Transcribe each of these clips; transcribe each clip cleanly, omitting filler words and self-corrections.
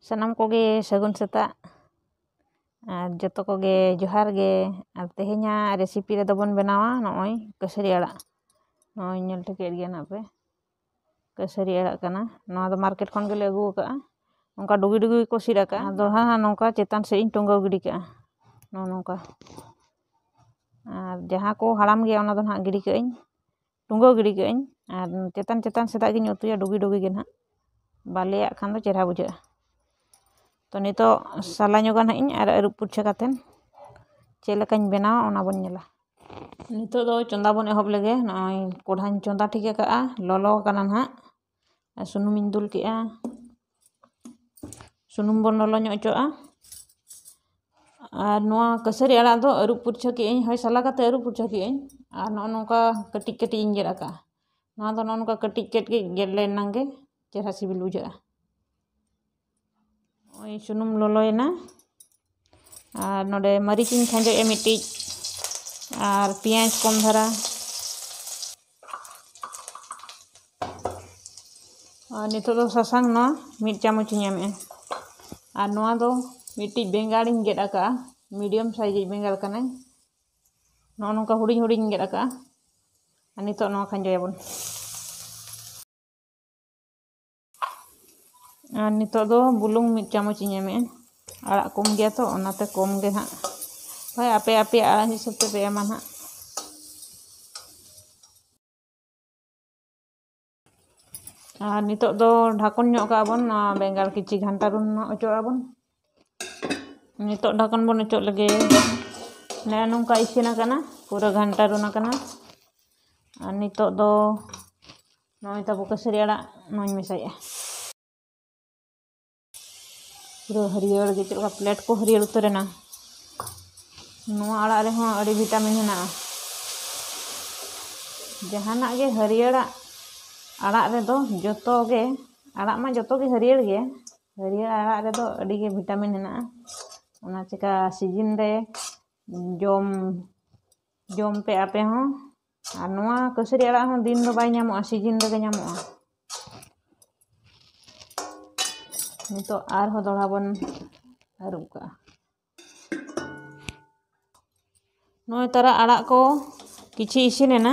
ᱥᱟᱱᱟᱢ ᱠᱚᱜᱮ ᱥᱟᱹᱜᱩᱱ ᱥᱮᱛᱟᱜ ᱟᱨ ᱡᱚᱛᱚ ᱠᱚᱜᱮ ᱡᱚᱦᱟᱨ ᱜᱮ। ᱟᱨ ᱛᱮᱦᱮᱧᱟᱜ ᱨᱮᱥᱤᱯᱤ ᱨᱮᱫᱚ ᱵᱚᱱ ᱵᱮᱱᱟᱣᱟ ᱱᱚᱜᱼᱚᱭ ᱠᱟᱹᱥᱟᱹᱨᱤ ᱟᱲᱟᱜ। ᱱᱚᱜᱼᱚᱭ ᱧᱮᱞ ᱴᱷᱤᱠᱟᱹᱭᱮᱫ ᱜᱮᱭᱟ ᱱᱟᱜ ᱯᱮ, ᱠᱟᱹᱥᱟᱹᱨᱤ ᱟᱲᱟᱜ ᱠᱟᱱᱟ। ᱱᱚᱣᱟ ᱫᱚ ᱢᱟᱨᱠᱮᱴ ᱠᱷᱚᱱ ᱜᱮᱞᱮ ᱟᱹᱜᱩ ᱟᱠᱟᱜᱼᱟ। ᱱᱚᱝᱠᱟ ᱰᱩᱜᱤ ᱰᱩᱜᱤ ᱠᱚ ᱥᱤᱫ ᱟᱠᱟᱜᱼᱟ। ᱟᱫᱚ ᱱᱚᱝᱠᱟ ᱪᱮᱛᱟᱱ ᱥᱮᱫ ᱤᱧ ᱴᱚᱸᱜᱟᱣ ᱜᱤᱰᱤ ᱠᱟᱜᱼᱟ, ᱱᱚᱝᱠᱟ। ᱟᱨ ᱡᱟᱦᱟᱸ ko haram gᱮᱭᱟ ᱚᱱᱟ ᱫᱚ ᱱᱟᱦᱟᱜ ᱜᱤᱰᱤ ᱠᱟᱜᱼᱟᱹᱧ, ᱴᱩᱸᱜᱟᱹᱣ ᱜᱤᱰᱤ ᱠᱟᱜᱼᱟᱹᱧ। ᱟᱨ ᱪᱮᱛᱟᱱ ᱥᱮᱫᱟᱜ ᱜᱤᱧ ᱩᱛᱩᱭᱟ, ᱰᱩᱜᱤ ᱰᱩᱜᱤ ᱜᱮ ᱱᱟᱦᱟᱜ, ᱵᱟᱞᱮᱭᱟᱜ ᱠᱷᱟᱱ ᱫᱚ ᱪᱮᱦᱨᱟ ᱵᱩᱡᱷᱟᱹᱜᱼᱟ। ᱛᱚ ᱱᱤᱛᱚᱜ ᱥᱟᱞᱟ ᱧᱚᱜᱟ ᱱᱟᱦᱟᱜ ᱤᱧ ᱟᱨ ᱟᱹᱨᱩᱵ ᱯᱩᱨᱪᱷᱟᱹ ᱠᱟᱛᱮᱱ ᱪᱮᱫ ᱞᱮᱠᱟᱧ ᱵᱮᱱᱟᱣᱟ ᱚᱱᱟ ᱵᱚᱱ ᱧᱮᱞᱟ। ᱱᱤᱛᱚᱜ ᱫᱚ ᱪᱚᱸᱫᱟ ᱵᱚᱱ ᱮᱦᱚᱵ ᱞᱮᱜᱮ। ᱱᱚᱜᱼᱚᱭ ᱠᱚᱲᱦᱟᱧ ᱪᱚᱸᱫᱟ ᱴᱷᱤᱠ ᱟᱠᱟᱜᱼᱟ, ᱞᱚᱞᱚ ᱟᱠᱟᱱᱟ ᱱᱟᱦᱟᱜ। ᱟᱨ ᱥᱩᱱᱩᱢᱤᱧ ᱫᱩᱞ ᱠᱮᱜᱼᱟ, ᱥᱩᱱᱩᱢ ᱵᱚᱱ ᱞᱚᱞᱚ ᱧᱚᱜ ᱦᱚᱪᱚᱜᱼᱟ। ᱟᱨ ᱱᱚᱣᱟ ᱠᱟᱹᱥᱟᱹᱨᱤ ᱟᱲᱟᱜ ᱫᱚ ᱟᱹᱨᱩᱵ ᱯᱩᱨᱪᱷᱟᱹ ᱠᱮᱜᱼᱟᱹᱧ, ᱦᱳᱭ ᱥᱟᱞᱟ ᱠᱟᱛᱮ ᱟᱹᱨᱩᱵ ᱯᱩᱨᱪᱷᱟᱹ ᱠᱮᱜᱼᱟᱹᱧ। ᱟᱨ ᱱᱚᱜᱼᱚ ᱱᱚᱝᱠᱟ ᱠᱟᱹᱴᱤᱡ ᱠᱟᱹᱴᱤᱡ ᱤᱧ ᱜᱮᱫ ᱟᱠᱟᱜᱼᱟ। ᱱᱚᱣᱟ ᱫᱚ ᱱᱚᱜᱼᱚ ᱱᱚᱝᱠᱟ ᱠᱟᱹᱴᱤᱡ ᱠᱟᱹᱴᱤᱡ ᱜᱮᱫ ᱞᱮᱱᱟᱝ ᱜᱮ ᱪᱮᱦᱨᱟ ᱥᱤᱵᱤᱞ ᱵᱩᱡᱷᱟᱹᱜᱼᱟ। ᱱᱚᱜᱼᱚᱭ ᱥᱩᱱᱩᱢ ᱞᱚᱞᱚᱭᱮᱱᱟ ᱟᱨ ᱱᱚᱰᱮ ᱢᱟᱹᱨᱤᱪ ᱤᱧ ᱠᱷᱟᱸᱡᱚᱭᱮᱜᱼᱟ ᱢᱤᱫᱴᱤᱡ, ᱟᱨ ᱯᱮᱸᱭᱟᱡᱽ ᱠᱚᱢ ᱫᱷᱟᱨᱟ, ᱟᱨ ᱱᱤᱛᱚᱜ ᱫᱚ ᱥᱟᱥᱟᱝ ᱱᱚᱣᱟ 1 ᱪᱟᱢᱚᱪ ᱤᱧ ᱮᱢᱮᱜᱼᱟ। ᱟᱨ ᱱᱚᱣᱟ ᱫᱚ ᱢᱤᱫᱴᱤᱡ ᱵᱮᱸᱜᱟᱲᱤᱧ ᱜᱮᱫ ᱟᱠᱟᱜᱼᱟ, ᱢᱤᱰᱤᱭᱟᱢ ᱥᱟᱭᱤᱡ ᱵᱮᱸᱜᱟᱲ ᱠᱟᱱᱟᱭ। ᱱᱚᱜᱼᱚ ᱱᱚᱝᱠᱟ ᱦᱩᱰᱤᱧ ᱦᱩᱰᱤᱧ ᱜᱮᱫ ᱟᱠᱟᱜᱼᱟ। ᱟᱨ ᱱᱤᱛᱚᱜ ᱱᱚᱣᱟ ᱠᱷᱟᱸᱡᱚᱭᱟᱵᱚᱱ। ᱟᱨ ᱱᱤᱛᱚᱜ ᱫᱚ ᱵᱩᱞᱩᱝ 1 ᱪᱟᱢᱚᱪ ᱤᱧ ᱮᱢᱮᱜᱼᱟ। ᱟᱲᱟᱜ ᱠᱚᱢ ᱜᱮᱭᱟ ᱛᱚ ᱚᱱᱟᱛᱮ ᱠᱚᱢ ᱜᱮ ᱱᱟᱦᱟᱜ, ᱦᱳᱭ ᱟᱯᱮ ᱟᱯᱮᱭᱟᱜ ᱟᱲᱟᱜ ᱦᱤᱥᱟᱹᱵ ᱛᱮᱯᱮ ᱮᱢᱟ ᱱᱟᱦᱟᱜ। ᱟᱨ ᱱᱤᱛᱚᱜ ᱫᱚ ᱰᱷᱟᱠᱚᱱ ᱧᱚᱜ ᱠᱟᱜᱼᱟ ᱵᱚᱱ, ᱱᱚᱣᱟ ᱵᱮᱸᱜᱟᱲ ᱠᱤᱪᱷᱤ ᱜᱷᱟᱱᱴᱟ ᱨᱩᱱ ᱚᱪᱚᱜ ᱟᱵᱚᱱ। ᱱᱤᱛᱚᱜ ᱰᱷᱟᱠᱚᱱ ᱵᱚᱱ ᱚᱪᱚᱜ ᱞᱮᱜᱮ, ᱱᱚᱝᱠᱟ ᱤᱥᱤᱱ ᱟᱠᱟᱱᱟ, ᱯᱩᱨᱟᱹ ᱜᱷᱟᱱᱴᱟ ᱨᱩᱱ ᱟᱠᱟᱱᱟ। ᱟᱨ ᱱᱤᱛᱚᱜ ᱫᱚ ᱱᱚᱜᱼᱚᱭ ᱛᱟᱵᱚ ᱠᱟᱹᱥᱟᱹᱨᱤ ᱟᱲᱟᱜ ᱱᱚᱣᱟᱧ ᱢᱮᱥᱟᱭᱮᱜᱼᱟ। ᱯᱩᱨᱟᱹ ᱦᱟᱹᱨᱭᱟᱹᱲ ᱜᱮ, ᱪᱮᱫ ᱞᱮᱠᱟ ᱯᱞᱮᱴ ᱠᱚ ᱦᱟᱹᱨᱭᱟᱹᱲ ᱩᱛᱟᱹᱨᱮᱱᱟ। ᱱᱚᱣᱟ ᱟᱲᱟᱜ ᱨᱮᱦᱚᱸ ᱟᱹᱰᱤ ᱵᱷᱤᱴᱟᱢᱤᱱ ᱦᱮᱱᱟᱜᱼᱟ। ᱡᱟᱦᱟᱱᱟᱜ ᱜᱮ ᱦᱟᱹᱨᱭᱟᱹᱲᱟᱜ ᱟᱲᱟᱜ ᱨᱮᱫᱚ ᱡᱚᱛᱚ ᱜᱮ, ᱟᱲᱟᱜ ᱢᱟ ᱡᱚᱛᱚ ᱜᱮ ᱦᱟᱹᱨᱭᱟᱹᱲ ᱜᱮ, ᱦᱟᱹᱨᱭᱟᱹᱲ ᱟᱲᱟᱜ ᱨᱮᱫᱚ ᱟᱹᱰᱤ ᱜᱮ ᱵᱷᱤᱴᱟᱢᱤᱱ ᱦᱮᱱᱟᱜᱼᱟ। ᱚᱱᱟ ᱪᱤᱠᱟ ᱥᱤᱡᱤᱱ ᱨᱮ ᱡᱚᱢ ᱯᱮ ᱟᱯᱮ ᱦᱚᱸ। ᱟᱨ ᱱᱚᱣᱟ ᱠᱟᱹᱥᱟᱹᱨᱤ ᱟᱲᱟᱜ ᱦᱚᱸ ᱫᱤᱱ ᱫᱚ ᱵᱟᱭ ᱧᱟᱢᱚᱜᱼᱟ, ᱥᱤᱡᱤᱱ ᱨᱮᱜᱮ ᱧᱟᱢᱚᱜᱼᱟ। ᱱᱤᱛᱚᱜ ᱟᱨᱦᱚᱸ ᱫᱚᱲᱦᱟ ᱵᱚᱱ ᱟᱹᱨᱩᱵ ᱠᱟᱜᱼᱟ। ᱱᱚᱜᱼᱚᱭ ᱛᱟᱨᱟ ᱟᱲᱟᱜ ko ᱠᱤᱪᱷᱤ ᱤᱥᱤᱱᱮᱱᱟ।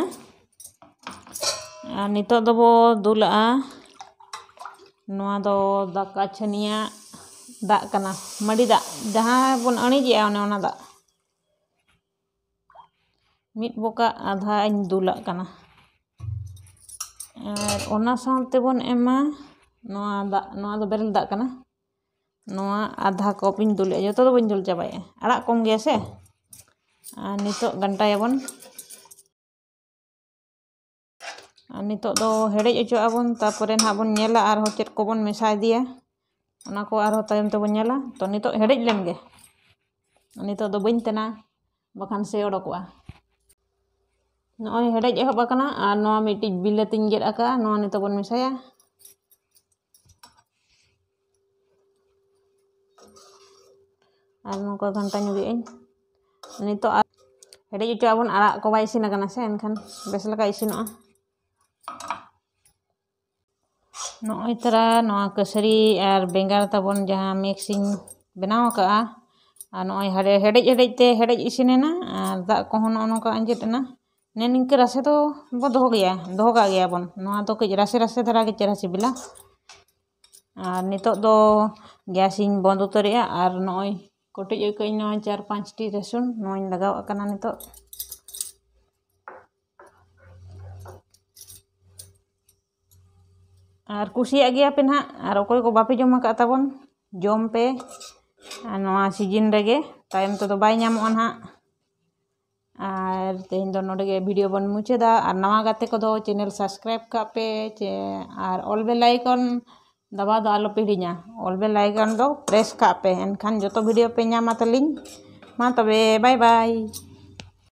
ᱟᱨ ᱱᱤᱛᱚᱜ ᱫᱚᱵᱚ ᱫᱩᱞᱟᱜᱼᱟ, ᱱᱚᱣᱟ ᱫᱚ ᱫᱟᱠᱟ ᱪᱷᱟᱹᱱᱤᱭᱟᱜ ᱫᱟᱜ ᱠᱟᱱᱟ, ᱢᱟᱹᱰᱤ ᱫᱟᱜ ᱡᱟᱦᱟᱸ ᱵᱚᱱ ᱟᱹᱬᱤᱡᱮᱜᱼᱟ ᱚᱱᱮ ᱚᱱᱟ ᱫᱟᱜ। 1 ᱵᱚᱠᱟᱜ ᱟᱫᱷᱟᱧ ᱫᱩᱞᱟᱜ ᱠᱟᱱᱟ। ᱟᱨ ᱚᱱᱟ ᱥᱟᱶᱛᱮ ᱵᱚᱱ ᱮᱢᱟ ᱱᱚᱣᱟ ᱫᱟᱜ, ᱱᱚᱣᱟ ᱫᱚ ᱵᱮᱨᱮᱞ ᱫᱟᱜ ᱠᱟᱱᱟ। ᱱᱚᱣᱟ ᱟᱫᱷᱟ ᱠᱚᱯ ᱤᱧ ᱫᱩᱞᱮᱜᱼᱟ, ᱡᱚᱛᱚ ᱫᱚ ᱵᱟᱹᱧ ᱫᱩᱞ ᱪᱟᱵᱟᱭᱮᱜᱼᱟ, ᱟᱲᱟᱜ ᱠᱚᱢ ᱜᱮᱭᱟ ᱥᱮ। ᱟᱨ ᱱᱤᱛᱚᱜ ᱜᱷᱟᱱᱴᱟᱭᱟᱵᱚᱱ। ᱟᱨ ᱱᱤᱛᱚᱜ ᱫᱚ ᱦᱮᱰᱮᱡ ᱚᱪᱚᱜ ᱟᱵᱚᱱ, ᱛᱟᱨᱯᱚᱨᱮ ᱱᱟᱦᱟᱜ ᱵᱚᱱ ᱧᱮᱞᱟ ᱟᱨᱦᱚᱸ ᱪᱮᱫ ᱠᱚᱵᱚᱱ ᱢᱮᱥᱟ ᱤᱫᱤᱭᱟ, ᱚᱱᱟ ko ᱟᱨᱦᱚᱸ ᱛᱟᱭᱚᱢ ᱛᱮᱵᱚᱱ ᱧᱮᱞᱟ। ᱛᱚ ᱱᱤᱛᱚᱜ ᱦᱮᱰᱮᱡ ᱞᱮᱱ ᱜᱮ, ᱱᱤᱛᱚᱜ ᱫᱚ ᱵᱟᱹᱧ ᱛᱮᱱᱟ ᱵᱟᱠᱷᱟᱱ ᱥᱮ ᱚᱰᱚᱠᱚᱜᱼᱟ। ᱱᱚᱜᱼᱚᱭ ᱦᱮᱰᱮᱡ ᱮᱦᱚᱵ ᱟᱠᱟᱱᱟ, ᱟᱨ ᱱᱚᱣᱟ ᱢᱤᱫᱴᱤᱡ ᱵᱤᱞᱟᱹᱛᱤᱧ ᱜᱮᱫ ᱟᱠᱟᱜᱼᱟ, ᱱᱚᱣᱟ ᱱᱤᱛᱚᱜ ᱵᱚᱱ ᱢᱮᱥᱟᱭᱟ। ᱟᱨ ᱱᱚᱝᱠᱟ ᱜᱷᱟᱱᱴᱟ ᱧᱚᱜᱮᱜᱼᱟᱹᱧ। ᱱᱤᱛᱚᱜ ᱟᱨ ᱦᱮᱰᱮᱡ ᱚᱪᱚᱜ ᱟᱵᱚᱱ, ᱟᱲᱟᱜ ko ᱵᱟᱭ ᱤᱥᱤᱱ ᱟᱠᱟᱱᱟ ᱥᱮ, ᱮᱱᱠᱷᱟᱱ ᱵᱮᱥ ᱞᱮᱠᱟ ᱤᱥᱤᱱᱚᱜᱼᱟ। ᱱᱚᱜᱼᱚᱭ ᱛᱟᱨᱟ ᱱᱚᱣᱟ ᱠᱟᱹᱥᱟᱹᱨᱤ ᱟᱨ ᱵᱮᱸᱜᱟᱲ ᱛᱟᱵᱚᱱ ᱡᱟᱦᱟᱸ ᱢᱤᱠᱥᱤᱧ ᱵᱮᱱᱟᱣ ᱟᱠᱟᱜᱼᱟ, ᱟᱨ ᱱᱚᱜᱼᱚᱭ ᱦᱮᱰᱮᱡ ᱦᱮᱰᱮᱡ ᱛᱮ ᱦᱮᱰᱮᱡ ᱤᱥᱤᱱᱮᱱᱟ, ᱟᱨ ᱫᱟᱜ ᱠᱚᱦᱚᱸ ᱱᱚᱜᱼᱚ ᱱᱚᱝᱠᱟ ᱟᱸᱡᱮᱫ ᱮᱱᱟ। ᱱᱤᱝᱠᱟᱹ ᱨᱟᱥᱮ ᱫᱚ ᱵᱚ ᱫᱚᱦᱚ ᱠᱟᱜ ᱜᱮᱭᱟ ᱵᱚᱱ, ᱱᱚᱣᱟ ᱫᱚ ᱠᱟᱹᱡ ᱨᱟᱥᱮ ᱨᱟᱥᱮ ᱫᱷᱟᱨᱟ ᱜᱮ ᱪᱮᱦᱨᱟ ᱥᱤᱵᱤᱞᱟ। ᱟᱨ ᱱᱤᱛᱚᱜ ᱫᱚ ᱜᱮᱥ ᱤᱧ ᱵᱚᱱᱫ ᱩᱛᱟᱹᱨᱮᱜᱼᱟ, ᱟᱨ ᱱᱚᱜᱼᱚᱭ ᱠᱚᱴᱮᱡ ᱟᱹᱠᱟᱹᱧ ᱱᱚᱜᱼᱚᱭ 4-5 ᱴᱤ ᱨᱟᱹᱥᱩᱱ ᱱᱚᱣᱟᱧ ᱞᱟᱜᱟᱣᱟᱜ ᱠᱟᱱᱟ ᱱᱤᱛᱚᱜ। ᱟᱨ ᱠᱩᱥᱤᱭᱟᱜ ᱜᱮᱭᱟ ᱯᱮ ᱱᱟᱦᱟᱜ, ᱟᱨ ᱚᱠᱚᱭ ko ᱵᱟᱯᱮ ᱡᱚᱢ ᱟᱠᱟᱫ ᱛᱟᱵᱚᱱ ᱡᱚᱢ ᱯᱮ, ᱟᱨ ᱱᱚᱣᱟ ᱥᱤᱡᱤᱱ ᱨᱮᱜᱮ, ᱛᱟᱭᱚᱢ ᱛᱮᱫᱚ ᱵᱟᱭ ᱧᱟᱢᱚᱜᱼᱟ ᱱᱟᱦᱟᱜ। ᱟᱨ ᱛᱮᱦᱮᱧ ᱫᱚ ᱱᱚᱰᱮ ᱜᱮ ᱵᱷᱤᱰᱤᱭᱳ ᱵᱚᱱ ᱢᱩᱪᱟᱹᱫᱟ। ᱟᱨ ᱱᱟᱣᱟ ᱜᱟᱛᱮ ᱠᱚᱫᱚ ᱪᱮᱱᱮᱞ ᱥᱟᱵᱥᱠᱨᱟᱭᱤᱵ ᱠᱟᱜ ᱯᱮ, ᱟᱨ ᱚᱞ ᱵᱮᱞ ᱟᱭᱠᱚᱱ ᱫᱟᱵᱟᱣ ᱫᱚ ᱟᱞᱚᱯᱮ ᱦᱤᱲᱤᱧᱟ, ᱚᱞ ᱵᱮᱞ ᱟᱭᱠᱚᱱ ᱫᱚ ᱯᱨᱮᱥ ᱠᱟᱜ ᱯᱮ, ᱮᱱᱠᱷᱟᱱ ᱡᱚᱛᱚ ᱵᱷᱤᱰᱤᱭᱳ ᱯᱮ ᱧᱟᱢᱟ ᱛᱟᱹᱞᱤᱧ। ᱢᱟ ᱛᱚᱵᱮ ᱵᱟᱭ ᱵᱟᱭ।